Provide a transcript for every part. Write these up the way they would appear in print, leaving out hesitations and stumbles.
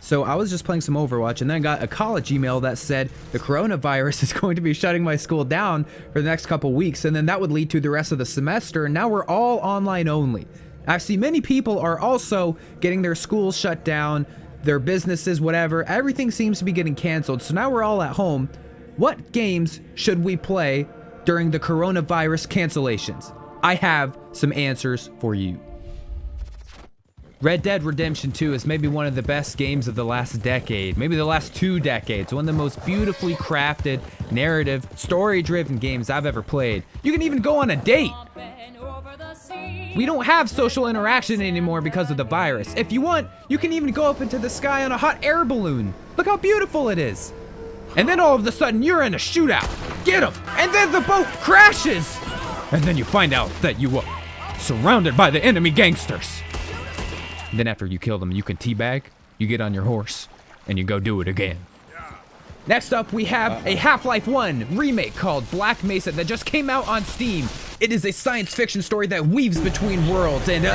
So I was just playing some Overwatch and then got a college email that said the coronavirus is going to be shutting my school down for the next couple weeks, and then that would lead to the rest of the semester, and now we're all online only. I see many people are also getting their schools shut down, their businesses, whatever. Everything seems to be getting canceled, so now we're all at home. What games should we play during the coronavirus cancellations? I have some answers for you. Red Dead Redemption 2 is maybe one of the best games of the last decade, maybe the last 2 decades. One of the most beautifully crafted, narrative, story-driven games I've ever played. You can even go on a date. We don't have social interaction anymore because of the virus. If you want, you can even go up into the sky on a hot air balloon. Look how beautiful it is. And then all of a sudden, you're in a shootout. Get him! And then the boat crashes! And then you find out that you were surrounded by the enemy gangsters. And then after you kill them, you can teabag, you get on your horse, and you go do it again. Next up, we have a Half-Life 1 remake called Black Mesa that just came out on Steam. It is a science fiction story that weaves between worlds, and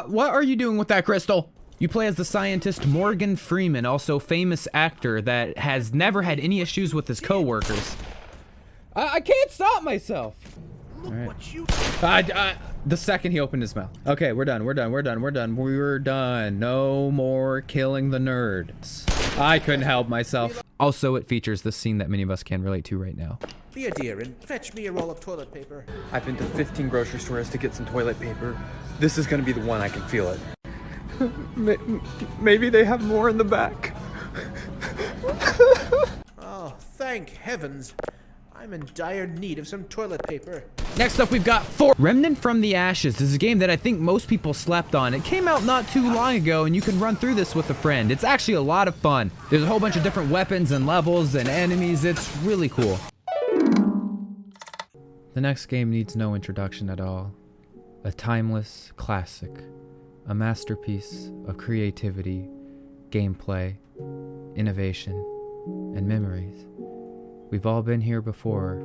what are you doing with that crystal? You play as the scientist Morgan Freeman, also famous actor that has never had any issues with his co-workers. I can't stop myself. Look what you... the second he opened his mouth. Okay, we're done. We're done. No more killing the nerds. I couldn't help myself. Also, it features the scene that many of us can relate to right now. Be a dear and fetch me a roll of toilet paper. I've been to 15 grocery stores to get some toilet paper. This is gonna be the one. I can feel it. Maybe they have more in the back. Oh, thank heavens. I'm in dire need of some toilet paper. Next up, we've got Remnant from the Ashes. This is a game that I think most people slept on. It came out not too long ago, and you can run through this with a friend. It's actually a lot of fun. There's a whole bunch of different weapons and levels and enemies. It's really cool. The next game needs no introduction at all. A timeless classic. A masterpiece of creativity, gameplay, innovation, and memories. We've all been here before.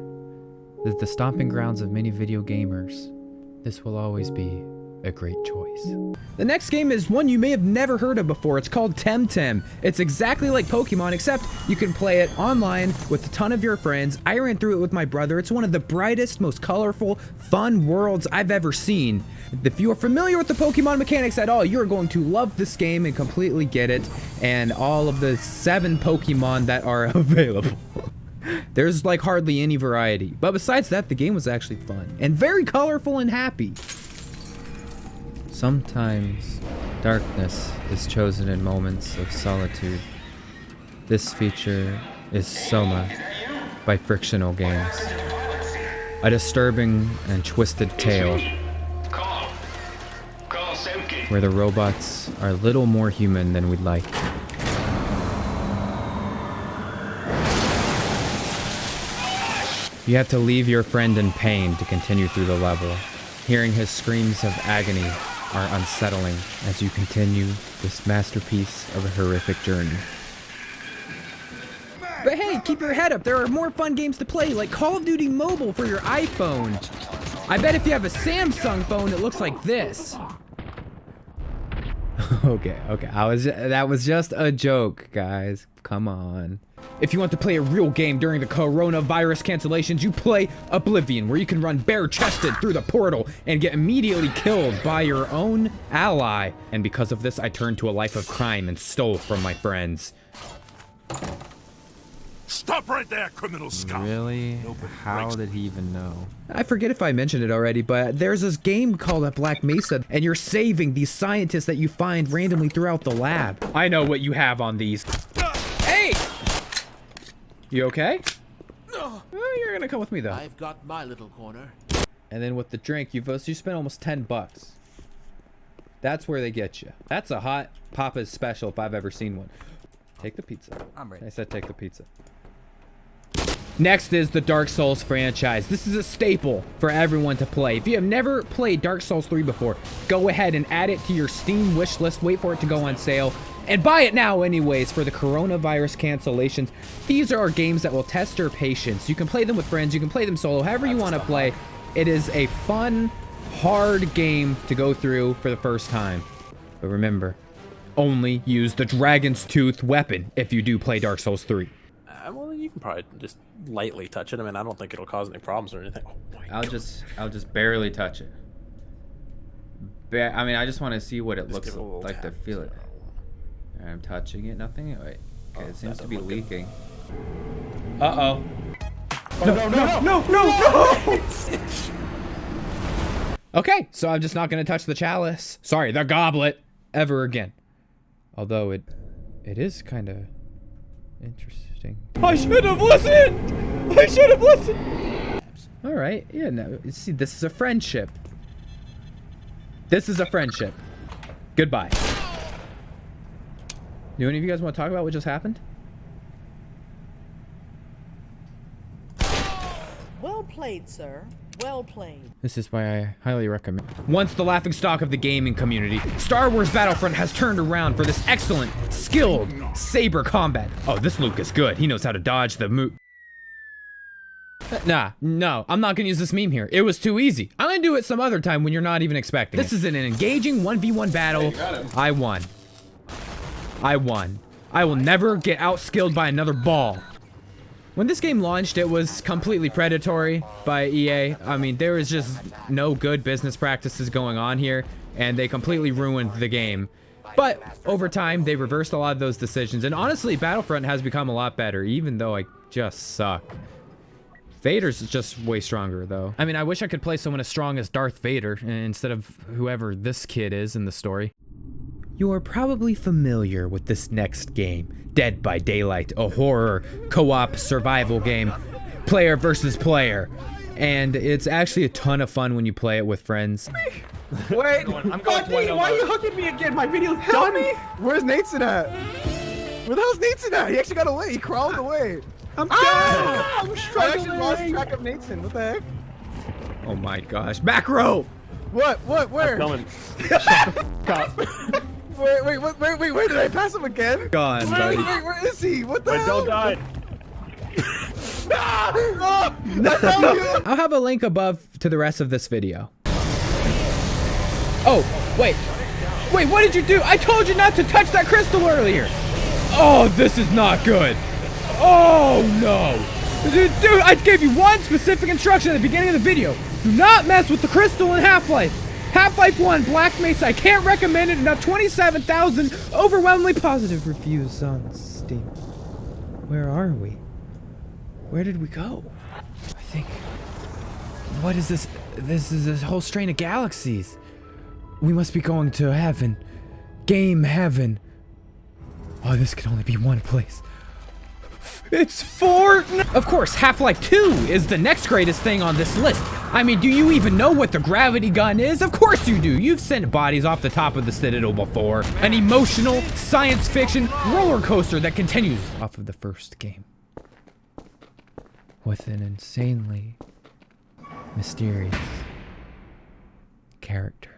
The stomping grounds of many video gamers. This will always be a great choice. The next game is one you may have never heard of before. It's called Temtem. It's exactly like Pokemon, except you can play it online with a ton of your friends. I ran through it with my brother. It's one of the brightest, most colorful, fun worlds I've ever seen. If you are familiar with the Pokemon mechanics at all, you're going to love this game and completely get it, and all of the 7 Pokemon that are available. There's like hardly any variety. But besides that, the game was actually fun and very colorful and happy. Sometimes darkness is chosen in moments of solitude. This feature is Soma by Frictional Games. A disturbing and twisted tale where the robots are a little more human than we'd like. You have to leave your friend in pain to continue through the level. Hearing his screams of agony are unsettling as you continue this masterpiece of a horrific journey. But hey, keep your head up. There are more fun games to play, like Call of Duty Mobile for your iPhone. I bet if you have a Samsung phone, it looks like this. Okay. That was just a joke, guys. Come on. If you want to play a real game during the coronavirus cancellations, you play Oblivion, where you can run bare-chested through the portal and get immediately killed by your own ally. And because of this, I turned to a life of crime and stole from my friends. Stop right there, criminal scum! Really? How did he even know? I forget if I mentioned it already, but there's this game called Black Mesa, and you're saving these scientists that you find randomly throughout the lab. I know what you have on these. Hey! You okay? Oh, you're gonna come with me though. I've got my little corner. And then with the drink, you spent almost $10. That's where they get you. That's a hot Papa's special if I've ever seen one. Take the pizza. I'm ready. I said take the pizza. Next is the Dark Souls franchise. This is a staple for everyone to play. If you have never played Dark Souls 3 before, go ahead and add it to your Steam wish list. Wait for it to go on sale. And buy it now anyways for the coronavirus cancellations. These are games that will test your patience. You can play them with friends. You can play them solo, however you want to play. It is a fun, hard game to go through for the first time. But remember, only use the Dragon's Tooth weapon if you do play Dark Souls 3. Well, then you can probably just lightly touch it. I mean, I don't think it'll cause any problems or anything. Oh my I'll just barely touch it. I mean, I just want to see what it looks like to feel it. I'm touching it, nothing? Wait. Okay, it seems to be leaking. Uh-oh. No! Okay, so I'm just not going to touch the chalice. Sorry, the goblet. Ever again. Although it is kind of interesting. I should have listened! All right, yeah, no, see, this is a friendship. This is a friendship. Goodbye. Do any of you guys want to talk about what just happened? Well played, sir. Well played. This is why I highly recommend. Once the laughingstock of the gaming community, Star Wars Battlefront has turned around for this excellent, skilled saber combat. Oh, this Luke is good. He knows how to dodge the Nah, no, I'm not gonna use this meme here. It was too easy. I'm gonna do it some other time when you're not even expecting This is an engaging 1v1 battle. I won. I will never get outskilled by another ball. When this game launched, it was completely predatory by EA. I mean, there was just no good business practices going on here, and they completely ruined the game. But over time, they reversed a lot of those decisions, and honestly, Battlefront has become a lot better, even though I just suck. Vader's just way stronger, though. I mean, I wish I could play someone as strong as Darth Vader instead of whoever this kid is in the story. You are probably familiar with this next game, Dead by Daylight, a horror co-op survival game, player versus player. And it's actually a ton of fun when you play it with friends. Wait, I'm going why are you hooking me again? My video's done. Where's Nateson at? Where the hell's Nateson at? He actually got away. He crawled away. I'm dead. I'm struggling. I actually lost track of Nateson. What the heck? Oh my gosh. Back row! What? Where? I'm coming. Wait, where did I pass him again? Gone, buddy. Wait, where is he? What the hell? Don't die. I'll have a link above to the rest of this video. Oh, wait, what did you do? I told you not to touch that crystal earlier. Oh, this is not good. Oh, no. Dude, I gave you one specific instruction at the beginning of the video. Do not mess with the crystal in Half-Life. Half-Life 1, Black Mesa, I can't recommend it enough. 27,000 overwhelmingly positive reviews on Steam. Where are we? Where did we go? I think... What is this? This is a whole strain of galaxies. We must be going to heaven. Game heaven. Oh, this can only be one place. It's Fortnite! Of course, Half-Life 2 is the next greatest thing on this list. I mean, do you even know what the gravity gun is? Of course you do. You've sent bodies off the top of the Citadel before. An emotional, science fiction roller coaster that continues off of the first game. With an insanely mysterious character.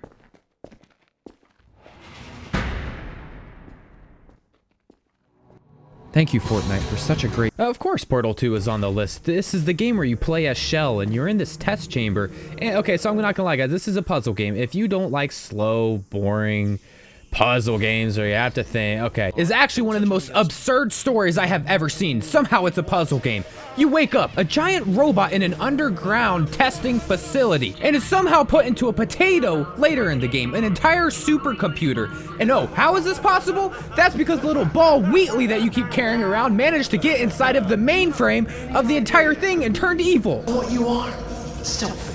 Thank you, Fortnite, for such a great... Of course, Portal 2 is on the list. This is the game where you play as Shell, and you're in this test chamber. And, okay, so I'm not gonna lie, guys. This is a puzzle game. If you don't like slow, boring puzzle games, or you have to think, okay, is actually one of the most absurd stories I have ever seen. Somehow it's a puzzle game. You wake up, a giant robot in an underground testing facility, and is somehow put into a potato later in the game, an entire supercomputer. And oh, how is this possible? That's because the little ball Wheatley that you keep carrying around managed to get inside of the mainframe of the entire thing and turned evil. What you are, selfish.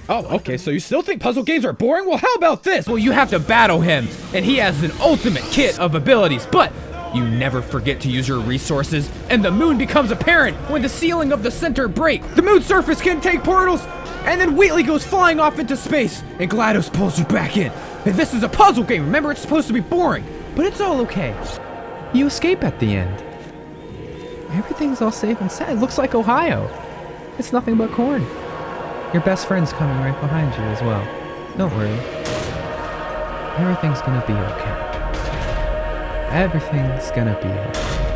Oh, okay, so you still think puzzle games are boring? Well, how about this? Well, you have to battle him, and he has an ultimate kit of abilities, but you never forget to use your resources, and the moon becomes apparent when the ceiling of the center breaks. The moon's surface can take portals, and then Wheatley goes flying off into space, and GLaDOS pulls you back in. And this is a puzzle game. Remember, it's supposed to be boring, but it's all okay. You escape at the end. Everything's all safe and sound. It looks like Ohio. It's nothing but corn. Your best friend's coming right behind you as well. Don't worry. Everything's gonna be okay. Everything's gonna be okay.